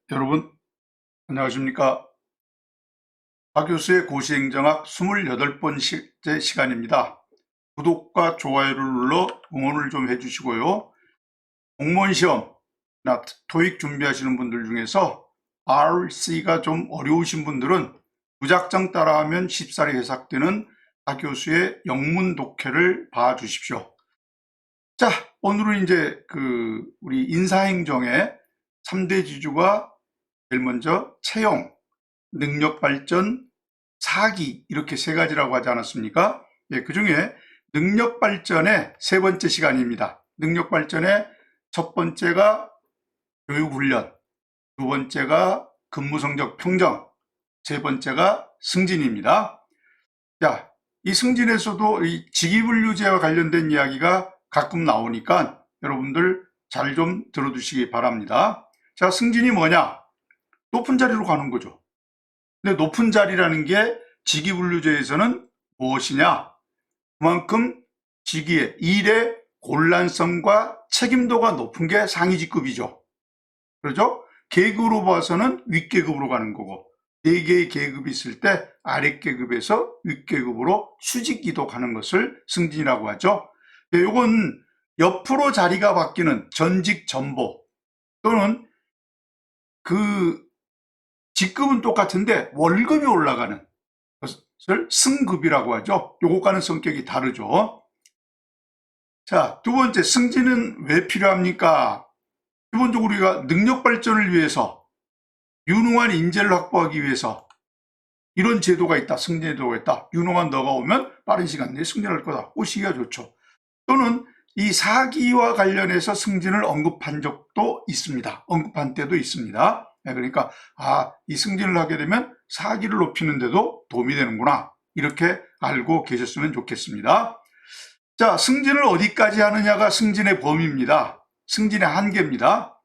여러분 안녕하십니까. 박 교수의 고시행정학 28번째 시간입니다. 구독과 좋아요를 눌러 응원을 좀 해주시고요. 공무원 시험이나 토익 준비하시는 분들 중에서 RC가 좀 어려우신 분들은 무작정 따라하면 쉽사리 해석되는 박 교수의 영문 독해를 봐주십시오. 자, 오늘은 이제 우리 인사행정의 3대 지주가 제일 먼저 채용, 능력 발전, 사기, 이렇게 세 가지라고 하지 않았습니까? 예, 그 중에 능력 발전의 세 번째 시간입니다. 능력 발전의 첫 번째가 교육훈련, 두 번째가 근무 성적 평정, 세 번째가 승진입니다. 자, 이 승진에서도 이 직위분류제와 관련된 이야기가 가끔 나오니까 여러분들 잘 좀 들어두시기 바랍니다. 자, 승진이 뭐냐? 높은 자리로 가는 거죠. 근데 높은 자리라는 게 직위분류제에서는 무엇이냐? 그만큼 직위의 일의 곤란성과 책임도가 높은 게 상위직급이죠. 그렇죠? 계급으로 봐서는 윗계급으로 가는 거고, 4개의 계급이 있을 때 아랫계급에서 윗계급으로 수직이도 가는 것을 승진이라고 하죠. 이건 옆으로 자리가 바뀌는 전직 전보 또는 그 직급은 똑같은데 월급이 올라가는 것을 승급이라고 하죠. 요것과는 성격이 다르죠. 자, 두 번째, 승진은 왜 필요합니까? 기본적으로 우리가 능력 발전을 위해서, 유능한 인재를 확보하기 위해서 이런 제도가 있다, 승진 제도가 있다. 유능한 너가 오면 빠른 시간 내에 승진할 거다. 오시기가 좋죠. 또는 이 사기와 관련해서 승진을 언급한 적도 있습니다. 언급한 때도 있습니다. 그러니까 이 승진을 하게 되면 사기를 높이는 데도 도움이 되는구나, 이렇게 알고 계셨으면 좋겠습니다. 자, 승진을 어디까지 하느냐가 승진의 범위입니다. 승진의 한계입니다.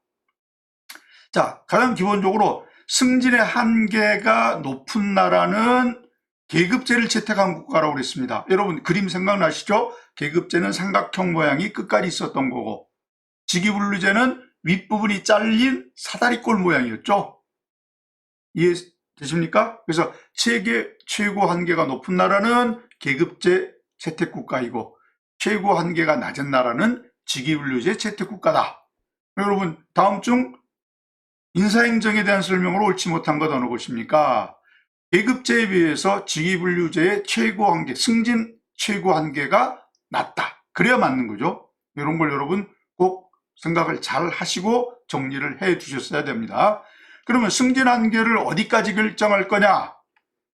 자, 가장 기본적으로 승진의 한계가 높은 나라는 계급제를 채택한 국가라고 그랬습니다. 여러분 그림 생각나시죠? 계급제는 삼각형 모양이 끝까지 있었던 거고, 직위분류제는 윗부분이 잘린 사다리꼴 모양이었죠. 이해되십니까? 그래서 최고 한계가 높은 나라는 계급제 채택국가이고, 최고 한계가 낮은 나라는 직위분류제 채택국가다. 여러분 다음 중 인사행정에 대한 설명으로 옳지 못한 것 어느 것입니까? 계급제에 비해서 직위분류제의 최고 한계, 승진 최고 한계가 낮다. 그래야 맞는 거죠. 이런 걸 여러분 꼭 생각을 잘 하시고 정리를 해 두셨어야 됩니다. 그러면 승진 한계를 어디까지 결정할 거냐,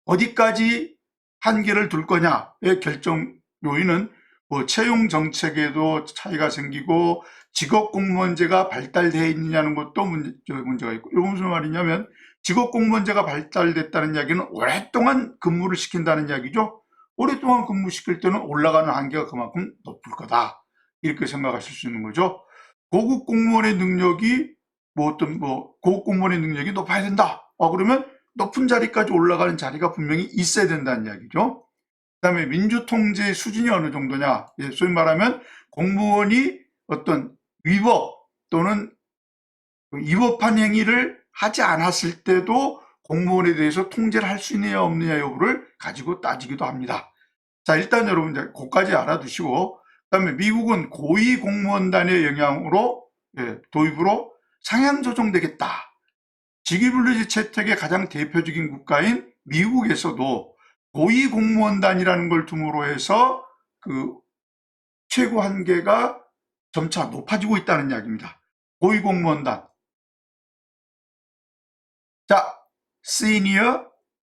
어디까지 한계를 둘 거냐의 결정 요인은 채용 정책에도 차이가 생기고, 직업공무원제가 발달되어 있느냐는 것도 문제가 있고. 이건 무슨 말이냐면, 직업공무원제가 발달됐다는 이야기는 오랫동안 근무를 시킨다는 이야기죠. 오랫동안 근무시킬 때는 올라가는 한계가 그만큼 높을 거다, 이렇게 생각하실 수 있는 거죠. 고급 공무원의 능력이 고급 공무원의 능력이 높아야 된다. 그러면 높은 자리까지 올라가는 자리가 분명히 있어야 된다는 이야기죠. 그 다음에 민주통제의 수준이 어느 정도냐, 소위 말하면 공무원이 어떤 위법 또는 위법한 행위를 하지 않았을 때도 공무원에 대해서 통제를 할 수 있느냐 없느냐 여부를 가지고 따지기도 합니다. 자, 일단 여러분 그것까지 알아두시고, 그 다음에 미국은 고위공무원단의 영향으로, 도입으로 상향 조정되겠다. 직위분류제 채택의 가장 대표적인 국가인 미국에서도 고위공무원단이라는 걸 tum으로 해서 최고 한계가 점차 높아지고 있다는 이야기입니다. 고위공무원단. 자, Senior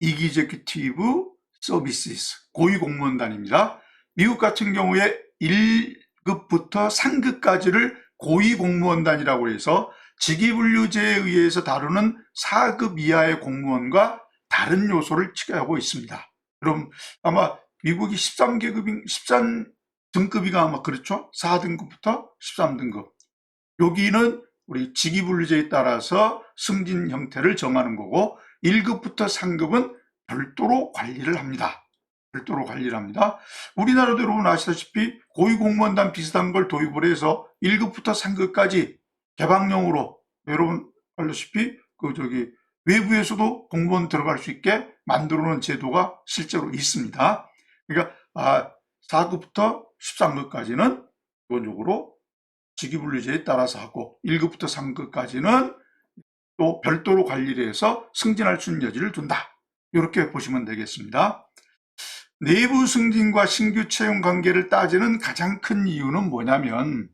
Executive Services, 고위공무원단입니다. 미국 같은 경우에 1급부터 3급까지를 고위공무원단이라고 해서 직위분류제에 의해서 다루는 4급 이하의 공무원과 다른 요소를 취하고 있습니다. 그럼 아마 미국이 13등급이가 아마 그렇죠? 4등급부터 13등급. 여기는 우리 직위분류제에 따라서 승진 형태를 정하는 거고, 1급부터 3급은 별도로 관리를 합니다. 우리나라도 여러분 아시다시피 고위공무원단 비슷한 걸 도입을 해서 1급부터 3급까지 개방형으로, 여러분 알다시피 외부에서도 공무원 들어갈 수 있게 만들어 놓은 제도가 실제로 있습니다. 그러니까 4급부터 13급까지는 기본적으로 직위분류제에 따라서 하고 1급부터 3급까지는 또 별도로 관리를 해서 승진할 수 있는 여지를 둔다. 이렇게 보시면 되겠습니다. 내부 승진과 신규 채용 관계를 따지는 가장 큰 이유는 뭐냐면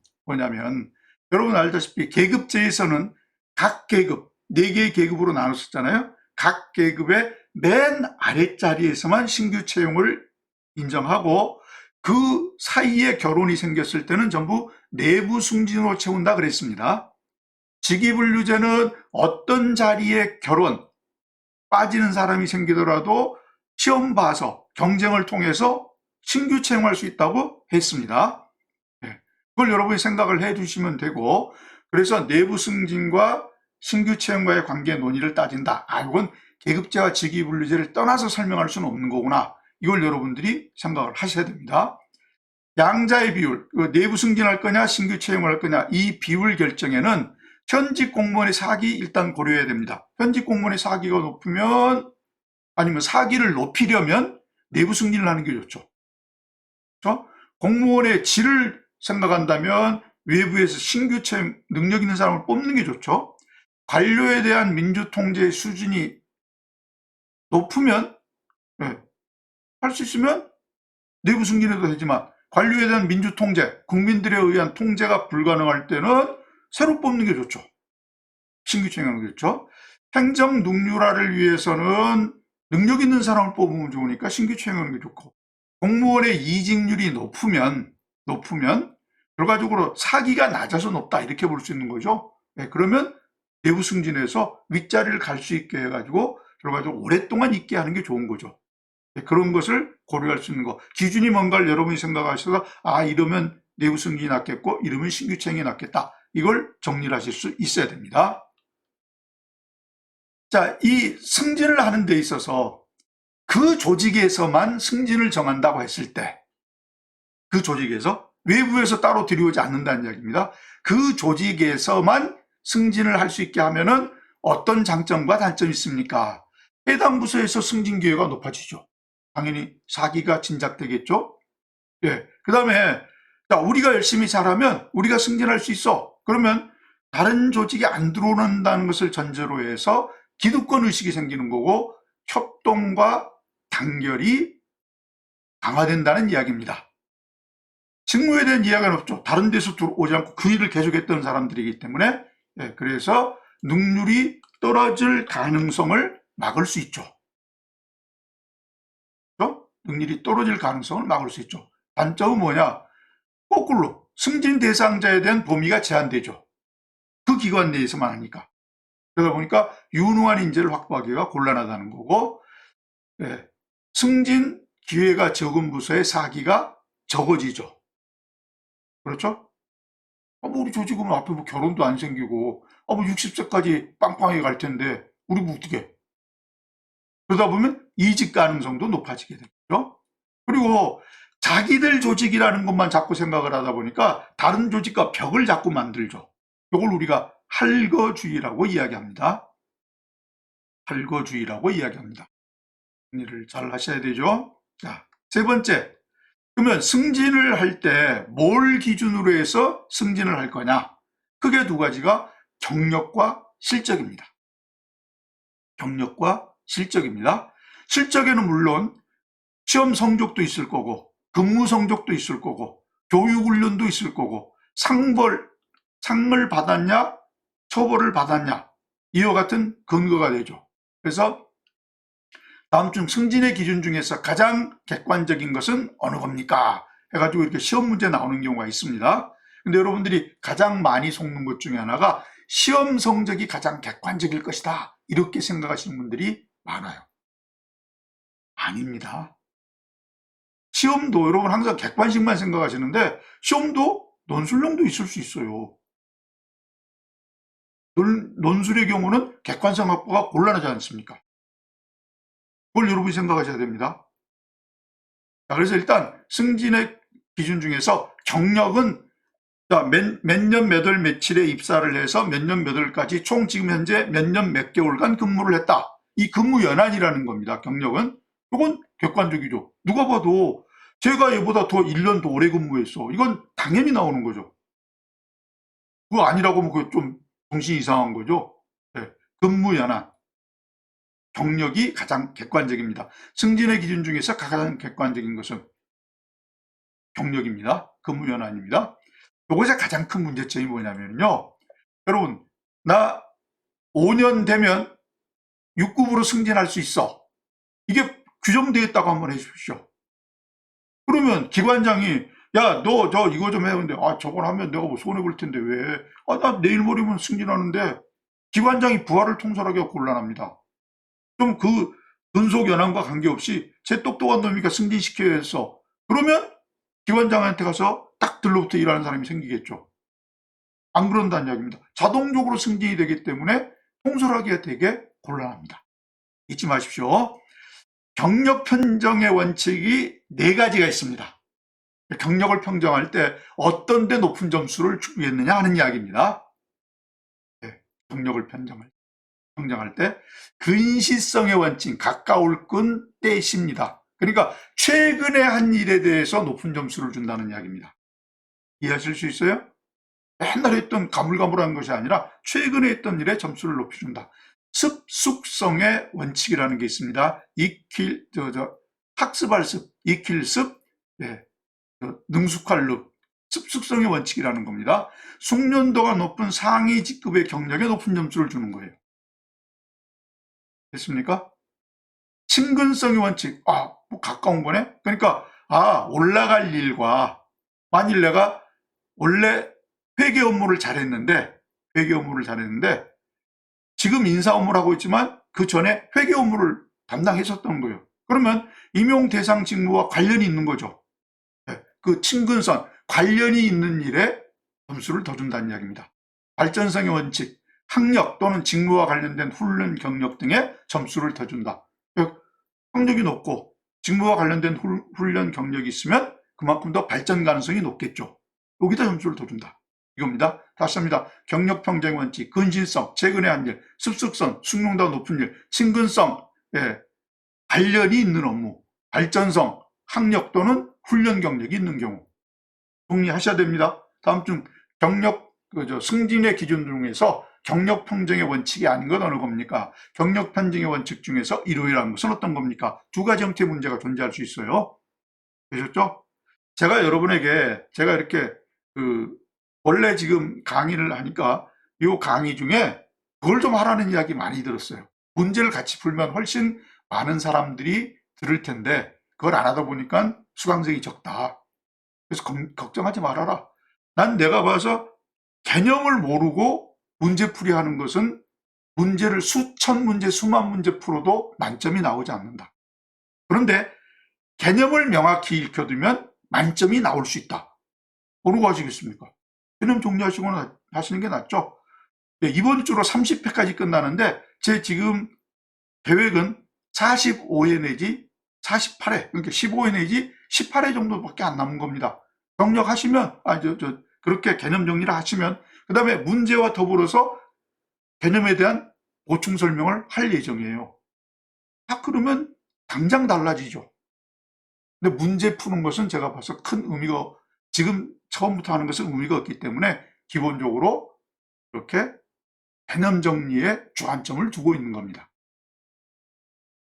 여러분 알다시피 계급제에서는 각 계급, 4개의 계급으로 나눴었잖아요. 각 계급의 맨 아랫자리에서만 신규 채용을 인정하고 그 사이에 결혼이 생겼을 때는 전부 내부 승진으로 채운다 그랬습니다. 직위분류제는 어떤 자리에 결혼, 빠지는 사람이 생기더라도 시험 봐서 경쟁을 통해서 신규 채용할 수 있다고 했습니다. 그걸 여러분이 생각을 해 주시면 되고, 그래서 내부 승진과 신규 채용과의 관계 논의를 따진다. 이건 계급제와 직위분류제를 떠나서 설명할 수는 없는 거구나. 이걸 여러분들이 생각을 하셔야 됩니다. 양자의 비율, 내부 승진할 거냐 신규 채용할 거냐, 이 비율 결정에는 현직 공무원의 사기 일단 고려해야 됩니다. 현직 공무원의 사기가 높으면, 아니면 사기를 높이려면 내부 승진을 하는 게 좋죠. 그렇죠? 공무원의 질을 생각한다면 외부에서 신규 채용, 능력 있는 사람을 뽑는 게 좋죠. 관료에 대한 민주통제의 수준이 높으면, 할 수 있으면 내부 승진해도 되지만, 관료에 대한 민주통제, 국민들에 의한 통제가 불가능할 때는 새로 뽑는 게 좋죠. 신규 채용하는 게 좋죠. 행정 능률화를 위해서는 능력 있는 사람을 뽑으면 좋으니까 신규 채용하는 게 좋고, 공무원의 이직률이 높으면 결과적으로 사기가 낮아서 높다 이렇게 볼 수 있는 거죠. 그러면 내부 승진해서 윗자리를 갈 수 있게 해가지고 결과적으로 오랫동안 있게 하는 게 좋은 거죠. 그런 것을 고려할 수 있는 거. 기준이 뭔가를 여러분이 생각하셔서 이러면 내부 승진이 낫겠고 이러면 신규 채용이 낫겠다. 이걸 정리를 하실 수 있어야 됩니다. 자, 이 승진을 하는 데 있어서 그 조직에서만 승진을 정한다고 했을 때, 그 조직에서 외부에서 따로 들여오지 않는다는 이야기입니다. 그 조직에서만 승진을 할 수 있게 하면은 어떤 장점과 단점이 있습니까? 해당 부서에서 승진 기회가 높아지죠. 당연히 사기가 진작되겠죠. 그 다음에 우리가 열심히 잘하면 우리가 승진할 수 있어. 그러면 다른 조직이 안 들어온다는 것을 전제로 해서 기득권 의식이 생기는 거고 협동과 단결이 강화된다는 이야기입니다. 직무에 대한 이야기는 없죠. 다른 데서 들어오지 않고 그 일을 계속했던 사람들이기 때문에, 그래서 능률이 떨어질 가능성을 막을 수 있죠. 능률이 떨어질 가능성을 막을 수 있죠. 단점은 뭐냐? 거꾸로 승진 대상자에 대한 범위가 제한되죠. 그 기관 내에서만 하니까. 그러다 보니까 유능한 인재를 확보하기가 곤란하다는 거고, 승진 기회가 적은 부서의 사기가 적어지죠. 그렇죠? 우리 조직은 앞에 결혼도 안 생기고, 60세까지 빵빵하게 갈 텐데, 우리 어떻게? 그러다 보면 이직 가능성도 높아지게 되죠. 그리고 자기들 조직이라는 것만 자꾸 생각을 하다 보니까 다른 조직과 벽을 자꾸 만들죠. 이걸 우리가 할거주의라고 이야기합니다. 할거주의라고 이야기합니다. 정리를 잘 하셔야 되죠. 자, 세 번째. 그러면 승진을 할 때 뭘 기준으로 해서 승진을 할 거냐? 크게 두 가지가 경력과 실적입니다. 경력과 실적입니다. 실적에는 물론 시험 성적도 있을 거고, 근무 성적도 있을 거고, 교육훈련도 있을 거고, 상을 받았냐, 처벌을 받았냐, 이와 같은 근거가 되죠. 그래서 다음 중 승진의 기준 중에서 가장 객관적인 것은 어느 겁니까? 해가지고 이렇게 시험 문제 나오는 경우가 있습니다. 근데 여러분들이 가장 많이 속는 것 중에 하나가 시험 성적이 가장 객관적일 것이다. 이렇게 생각하시는 분들이 많아요. 아닙니다. 시험도 여러분 항상 객관식만 생각하시는데 시험도 논술형도 있을 수 있어요. 논술의 경우는 객관성 확보가 곤란하지 않습니까? 그걸 여러분이 생각하셔야 됩니다. 자, 그래서 일단 승진의 기준 중에서 경력은 자, 몇 년 몇 월 며칠에 입사를 해서 몇 년 몇 월까지 총 지금 현재 몇 년 몇 개월간 근무를 했다. 이 근무 연한이라는 겁니다. 경력은. 이건 객관적이죠. 누가 봐도 제가 얘보다 더 1년 더 오래 근무했어. 이건 당연히 나오는 거죠. 그거 아니라고 하면 그거 좀 정신이 이상한 거죠. 네. 근무 연한. 경력이 가장 객관적입니다. 승진의 기준 중에서 가장 객관적인 것은 경력입니다. 근무 연한입니다. 이것의 가장 큰 문제점이 뭐냐면요. 여러분, 나 5년 되면 6급으로 승진할 수 있어. 이게 규정되어 있다고 한번 해주십시오. 그러면 기관장이 야, 너 이거 좀 해야 되는데 저걸 하면 내가 뭐 손해볼 텐데 왜? 나 내일 모레면 승진하는데 기관장이 부하를 통솔하기가 곤란합니다. 좀 그 근속 연한과 관계없이 제 똑똑한 놈이니까 승진시켜야 했어. 그러면 기관장한테 가서 딱 들러붙어 일하는 사람이 생기겠죠. 안 그런다는 이야기입니다. 자동적으로 승진이 되기 때문에 통솔하기가 되게 곤란합니다. 잊지 마십시오. 경력 편정의 원칙이 4가지가 있습니다. 경력을 평정할 때 어떤 데 높은 점수를 추구했느냐 하는 이야기입니다. 네, 경력을 평정할 때 근시성의 원칙, 가까울 끈 떼십니다. 그러니까 최근에 한 일에 대해서 높은 점수를 준다는 이야기입니다. 이해하실 수 있어요? 옛날에 했던 가물가물한 것이 아니라 최근에 했던 일에 점수를 높여준다. 습숙성의 원칙이라는 게 있습니다. 학습할 습, 익힐 습, 네, 능숙할 릅, 습숙성의 원칙이라는 겁니다. 숙련도가 높은 상위 직급의 경력에 높은 점수를 주는 거예요. 됐습니까? 친근성의 원칙, 뭐 가까운 거네? 그러니까, 올라갈 일과, 만일 내가 원래 회계 업무를 잘했는데, 지금 인사 업무를 하고 있지만 그 전에 회계 업무를 담당했었던 거예요. 그러면 임용 대상 직무와 관련이 있는 거죠. 그 친근성, 관련이 있는 일에 점수를 더 준다는 이야기입니다. 발전성의 원칙, 학력 또는 직무와 관련된 훈련 경력 등에 점수를 더 준다. 학력이 높고 직무와 관련된 훈련 경력이 있으면 그만큼 더 발전 가능성이 높겠죠. 여기다 점수를 더 준다. 이겁니다. 다시 합니다. 경력 평정 원칙, 근신성, 최근에 한 일, 습득성, 숙련도가 높은 일, 친근성, 관련이 있는 업무, 발전성, 학력 또는 훈련 경력이 있는 경우 정리하셔야 됩니다. 다음 중 경력 승진의 기준 중에서 경력 평정의 원칙이 아닌 건 어느 겁니까? 경력 평정의 원칙 중에서 이러이러한 것은 어떤 겁니까? 2가지 형태의 문제가 존재할 수 있어요. 되셨죠? 제가 여러분에게 제가 이렇게 원래 지금 강의를 하니까 이 강의 중에 그걸 좀 하라는 이야기 많이 들었어요. 문제를 같이 풀면 훨씬 많은 사람들이 들을 텐데 그걸 안 하다 보니까 수강생이 적다. 그래서 걱정하지 말아라. 난 내가 봐서 개념을 모르고 문제풀이 하는 것은 문제를 수천 문제, 수만 문제 풀어도 만점이 나오지 않는다. 그런데 개념을 명확히 익혀두면 만점이 나올 수 있다. 어느 거 하시겠습니까? 개념 정리하시고 하시는 게 낫죠. 네, 이번 주로 30회까지 끝나는데 제 지금 계획은 45회 내지 48회, 그러니까 15회 내지 18회 정도밖에 안 남은 겁니다. 정리하시면, 그렇게 개념 정리를 하시면, 그 다음에 문제와 더불어서 개념에 대한 보충 설명을 할 예정이에요. 그러면 당장 달라지죠. 근데 문제 푸는 것은 제가 봐서 큰 의미가, 지금 처음부터 하는 것은 의미가 없기 때문에 기본적으로 이렇게 개념 정리에 주안점을 두고 있는 겁니다.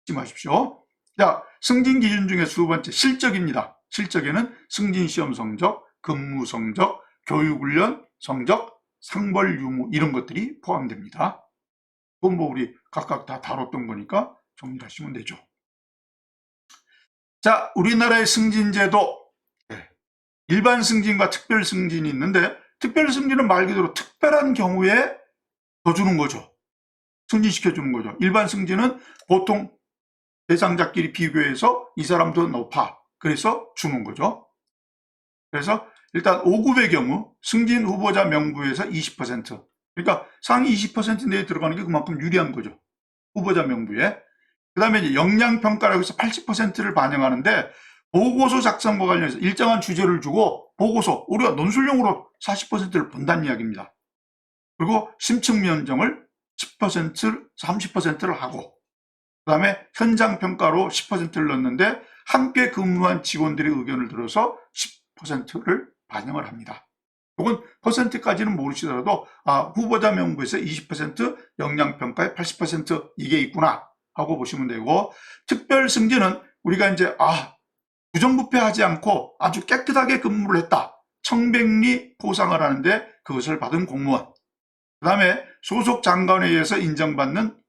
잊지 마십시오. 자, 승진 기준 중에 2번째, 실적입니다. 실적에는 승진 시험 성적, 근무 성적, 교육훈련 성적, 상벌 유무 이런 것들이 포함됩니다. 그건 뭐 우리 각각 다 다뤘던 거니까 정리하시면 되죠. 자, 우리나라의 승진제도, 일반 승진과 특별 승진이 있는데 특별 승진은 말 그대로 특별한 경우에 더 주는 거죠. 승진시켜주는 거죠. 일반 승진은 보통 대상자끼리 비교해서 이 사람도 높아. 그래서 주는 거죠. 그래서 일단 5급의 경우 승진 후보자 명부에서 20%. 그러니까 상위 20% 내에 들어가는 게 그만큼 유리한 거죠. 후보자 명부에. 그 다음에 이제 역량평가라고 해서 80%를 반영하는데 보고서 작성과 관련해서 일정한 주제를 주고 보고서, 우리가 논술용으로 40%를 본다는 이야기입니다. 그리고 심층 면적을 10%, 30%를 하고, 그 다음에 현장 평가로 10%를 넣었는데 함께 근무한 직원들의 의견을 들어서 10%를 반영을 합니다. 이건 퍼센트까지는 모르시더라도 후보자 명부에서 20%, 역량평가에 80% 이게 있구나 하고 보시면 되고, 특별 승진은 우리가 이제 부정부패하지 않고 아주 깨끗하게 근무를 했다, 청백리 포상을 하는데 그것을 받은 공무원, 그 다음에 소속 장관에 의해서 인정받은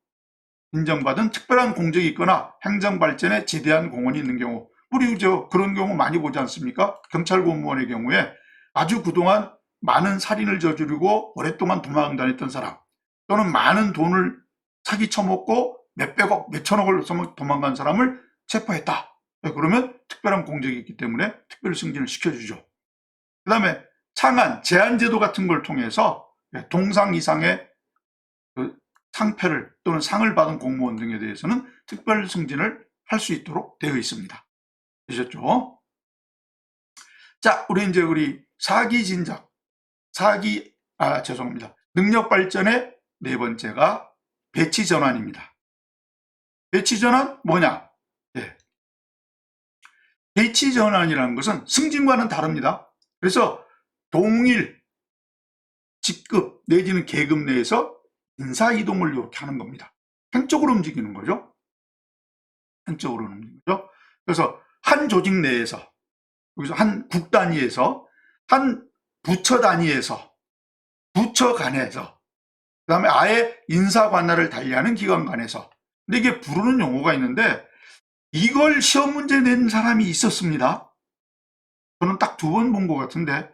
특별한 공적이 있거나 행정발전에 지대한 공헌이 있는 경우, 우리 그런 경우 많이 보지 않습니까? 경찰 공무원의 경우에 아주 그동안 많은 살인을 저지르고 오랫동안 도망 다녔던 사람, 또는 많은 돈을 사기 쳐먹고 몇백억, 몇천억을 도망간 사람을 체포했다. 그러면 특별한 공적이 있기 때문에 특별 승진을 시켜주죠. 그 다음에 창안, 제한제도 같은 걸 통해서 동상 이상의 상패를 또는 상을 받은 공무원 등에 대해서는 특별 승진을 할 수 있도록 되어 있습니다. 되셨죠? 자, 우리 사기 진작, 능력 발전의 네 번째가 배치 전환입니다. 배치 전환 뭐냐? 배치 전환이라는 것은 승진과는 다릅니다. 그래서 동일 직급 내지는 계급 내에서 인사 이동을 이렇게 하는 겁니다. 한쪽으로 움직이는 거죠. 한쪽으로 움직이는 거죠. 그래서 한 조직 내에서, 여기서 한 국 단위에서, 한 부처 단위에서, 부처 간에서, 그 다음에 아예 인사 관할을 달리하는 기관 간에서. 근데 이게 부르는 용어가 있는데 이걸 시험 문제 낸 사람이 있었습니다. 저는 딱 2번 본 것 같은데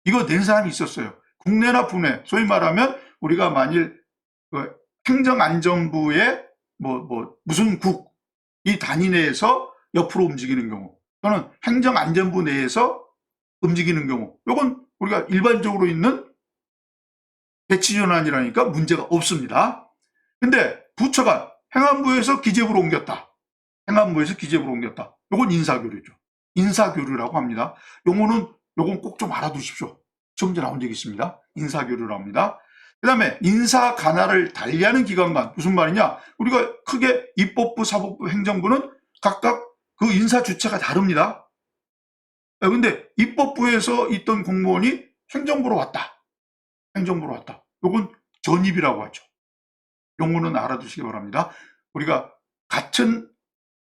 이거 낸 사람이 있었어요. 국내나 국내, 소위 말하면 우리가 만일 행정안전부의 무슨 국, 이 단위 내에서 옆으로 움직이는 경우, 또는 행정안전부 내에서 움직이는 경우, 이건 우리가 일반적으로 있는 배치 전환이라니까 문제가 없습니다. 근데 부처가 행안부에서 기재부로 옮겼다. 행안부에서 기재부로 옮겼다. 이건 인사교류죠. 인사교류라고 합니다. 요건 꼭 좀 알아두십시오. 처음 나온 적이 있습니다. 인사교류라고 합니다. 그 다음에 인사 관할을 달리하는 기관간, 무슨 말이냐? 우리가 크게 입법부, 사법부, 행정부는 각각 그 인사 주체가 다릅니다. 근데 입법부에서 있던 공무원이 행정부로 왔다. 행정부로 왔다. 요건 전입이라고 하죠. 용어는 알아두시기 바랍니다. 우리가 같은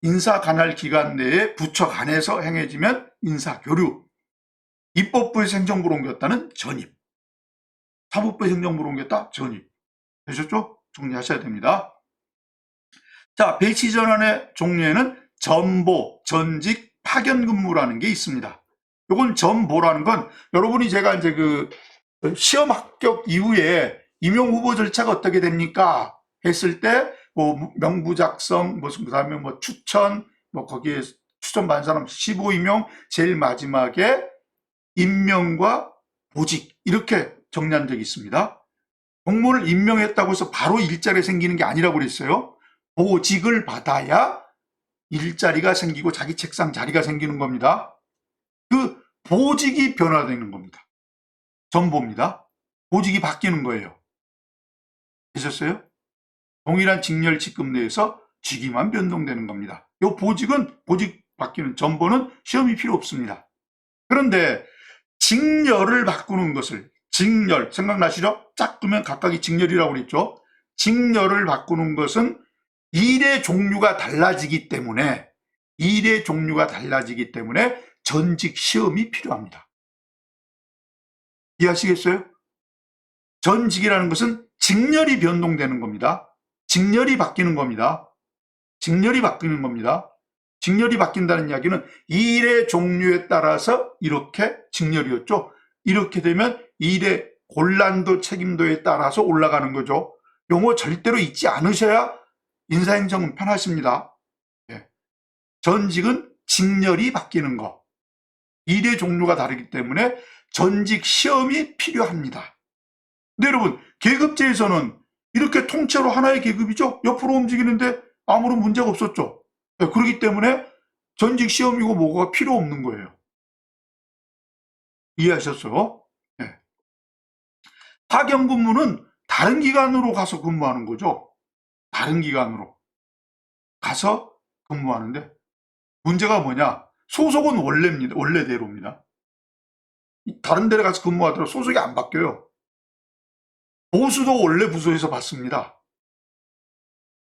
인사 관할 기관 내에 부처 간에서 행해지면 인사교류, 입법부에서 행정부로 옮겼다는 전입, 사법부에서 행정부로 옮겼다 전입. 되셨죠? 정리하셔야 됩니다. 자, 배치 전환의 종류에는 전보, 전직, 파견 근무라는 게 있습니다. 요건 전보라는 건 여러분이 제가 이제 시험 합격 이후에 임용 후보 절차가 어떻게 됩니까? 했을 때 명부 작성, 그다음에 추천, 거기에 추천받은 사람 15임용, 제일 마지막에 임명과 보직, 이렇게 정리한 적이 있습니다. 공무원을 임명했다고 해서 바로 일자리가 생기는 게 아니라고 그랬어요. 보직을 받아야 일자리가 생기고 자기 책상 자리가 생기는 겁니다. 그 보직이 변화되는 겁니다. 전보입니다. 보직이 바뀌는 거예요. 되셨어요? 동일한 직렬 직급 내에서 직위만 변동되는 겁니다. 이 보직 바뀌는 전보는 시험이 필요 없습니다. 그런데 직렬을 바꾸는 것을, 직렬 생각나시죠? 짝두면 각각이 직렬이라고 그랬죠. 직렬을 바꾸는 것은 일의 종류가 달라지기 때문에 전직 시험이 필요합니다. 이해하시겠어요? 전직이라는 것은 직렬이 변동되는 겁니다. 직렬이 바뀌는 겁니다. 직렬이 바뀐다는 이야기는 일의 종류에 따라서 이렇게 직렬이었죠. 이렇게 되면 일의 곤란도, 책임도에 따라서 올라가는 거죠. 용어 절대로 잊지 않으셔야 인사행정은 편하십니다. 전직은 직렬이 바뀌는 거. 일의 종류가 다르기 때문에 전직 시험이 필요합니다. 근데 여러분, 계급제에서는 이렇게 통째로 하나의 계급이죠. 옆으로 움직이는데 아무런 문제가 없었죠. 그렇기 때문에 전직 시험이고 뭐가 필요 없는 거예요. 이해하셨어요? 파견 근무는 다른 기관으로 가서 근무하는 거죠. 다른 기관으로 가서 근무하는데 문제가 뭐냐? 소속은 원래입니다. 원래대로입니다. 다른 데를 가서 근무하더라도 소속이 안 바뀌어요. 보수도 원래 부서에서 받습니다.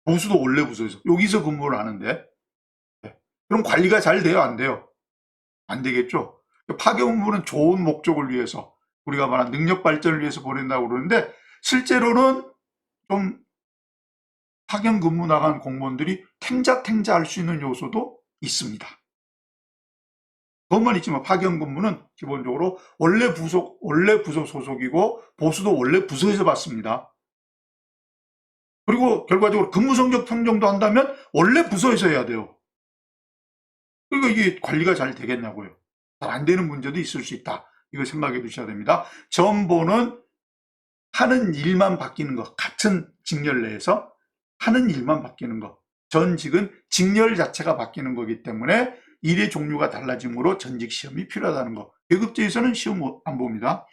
보수도 원래 부서에서. 여기서 근무를 하는데 그럼 관리가 잘 돼요? 안 돼요? 안 되겠죠? 파견 근무는 좋은 목적을 위해서 우리가 말한 능력 발전을 위해서 보낸다고 그러는데 실제로는 좀 파견 근무 나간 공무원들이 탱자탱자할 수 있는 요소도 있습니다. 그것만 있지만 파견 근무는 기본적으로 원래 부서 소속이고 보수도 원래 부서에서 받습니다. 그리고 결과적으로 근무 성적 평정도 한다면 원래 부서에서 해야 돼요. 그러니까 이게 관리가 잘 되겠냐고요. 잘 안 되는 문제도 있을 수 있다. 이거 생각해 두셔야 됩니다. 전보는 하는 일만 바뀌는 것, 같은 직렬 내에서 하는 일만 바뀌는 것. 전직은 직렬 자체가 바뀌는 거기 때문에 일의 종류가 달라짐으로 전직 시험이 필요하다는 거. 계급제에서는 시험 안 봅니다.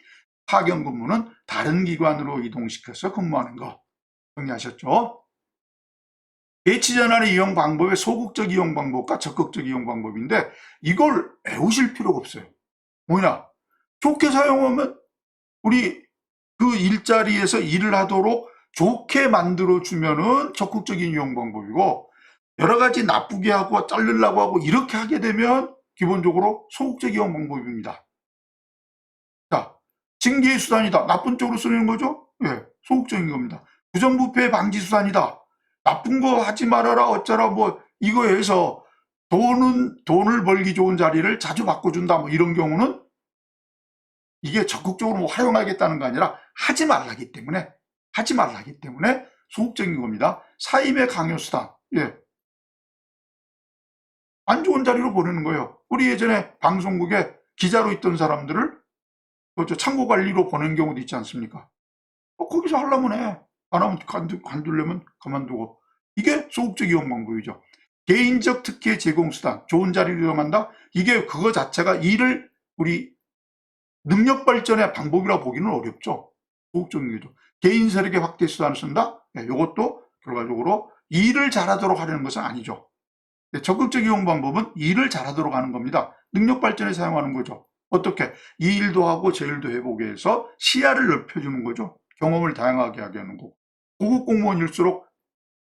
파견 근무는 다른 기관으로 이동시켜서 근무하는 거. 정리하셨죠? 배치 전환의 이용 방법의 소극적 이용 방법과 적극적 이용 방법인데 이걸 외우실 필요가 없어요. 뭐냐? 좋게 사용하면 우리 그 일자리에서 일을 하도록 좋게 만들어주면은 적극적인 이용 방법이고 여러 가지 나쁘게 하고 자르려고 하고 이렇게 하게 되면 기본적으로 소극적 이용 방법입니다. 자, 징계의 수단이다. 나쁜 쪽으로 쓰는 거죠? 예, 소극적인 겁니다. 부정부패 방지 수단이다. 나쁜 거 하지 말아라 어쩌라 뭐 이거에서 돈을 벌기 좋은 자리를 자주 바꿔준다 뭐 이런 경우는 이게 적극적으로 뭐 활용하겠다는 거 아니라 하지 말라기 때문에 소극적인 겁니다. 사임의 강요 수단. 예. 안 좋은 자리로 보내는 거예요. 우리 예전에 방송국에 기자로 있던 사람들을 창고 관리로 보낸 경우도 있지 않습니까? 거기서 하려면 해. 안 하면 관두려면 그만두고. 이게 소극적 이용 방법이죠. 개인적 특혜 제공 수단, 좋은 자리로 이용한다. 이게 그거 자체가 일을 우리 능력 발전의 방법이라고 보기는 어렵죠. 소극적인 거죠. 개인 세력의 확대 수단을 쓴다. 이것도 결과적으로 일을 잘하도록 하려는 것은 아니죠. 적극적 이용 방법은 일을 잘하도록 하는 겁니다. 능력 발전에 사용하는 거죠. 어떻게? 이 일도 하고 저 일도 해보게 해서 시야를 넓혀주는 거죠. 경험을 다양하게 하게 하는 거고. 고급 공무원일수록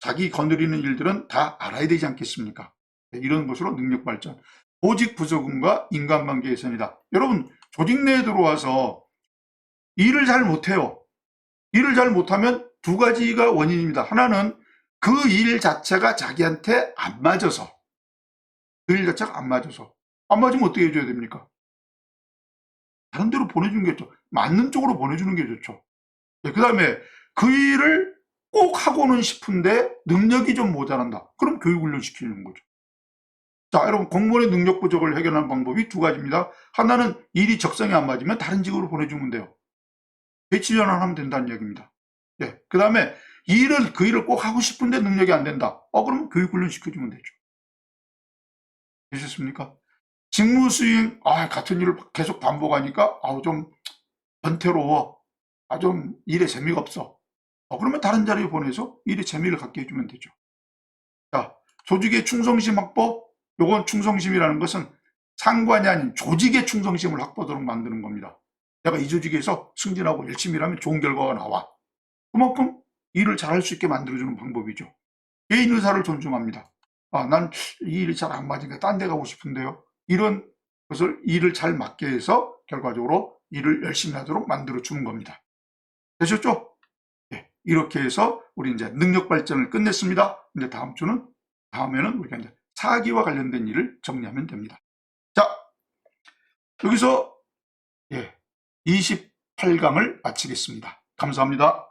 자기 거느리는 일들은 다 알아야 되지 않겠습니까? 이런 것으로 능력 발전. 보직 부적응과 인간관계 개선이다. 여러분 조직 내에 들어와서 일을 잘 못해요. 일을 잘 못하면 두 가지가 원인입니다. 하나는 그 일 자체가 자기한테 안 맞아서. 그 일 자체가 안 맞아서. 안 맞으면 어떻게 해줘야 됩니까? 다른 데로 보내주는 게 좋죠. 맞는 쪽으로 보내주는 게 좋죠. 그 다음에 그 일을 꼭 하고는 싶은데 능력이 좀 모자란다. 그럼 교육훈련 시키는 거죠. 자, 여러분 공무원의 능력 부족을 해결하는 방법이 두 가지입니다. 하나는 일이 적성에 안 맞으면 다른 직으로 보내주면 돼요. 배치 전환하면 된다는 얘기입니다. 예, 그 다음에 그 일을 꼭 하고 싶은데 능력이 안 된다. 그러면 교육훈련 시켜주면 되죠. 되셨습니까? 직무 수행, 같은 일을 계속 반복하니까, 좀 변태로워. 좀 일에 재미가 없어. 그러면 다른 자리에 보내서 일에 재미를 갖게 해주면 되죠. 자, 조직의 충성심 확보. 요건 충성심이라는 것은 상관이 아닌 조직의 충성심을 확보하도록 만드는 겁니다. 내가 이 조직에서 승진하고 열심히 일하면 좋은 결과가 나와. 그만큼 일을 잘할 수 있게 만들어주는 방법이죠. 개인 의사를 존중합니다. 난 이 일이 잘 안 맞으니까 딴 데 가고 싶은데요. 이런 것을 일을 잘 맞게 해서 결과적으로 일을 열심히 하도록 만들어주는 겁니다. 되셨죠? 네, 이렇게 해서 우리 이제 능력 발전을 끝냈습니다. 근데 다음에는 우리가 이제 사기와 관련된 일을 정리하면 됩니다. 자, 여기서 28강을 마치겠습니다. 감사합니다.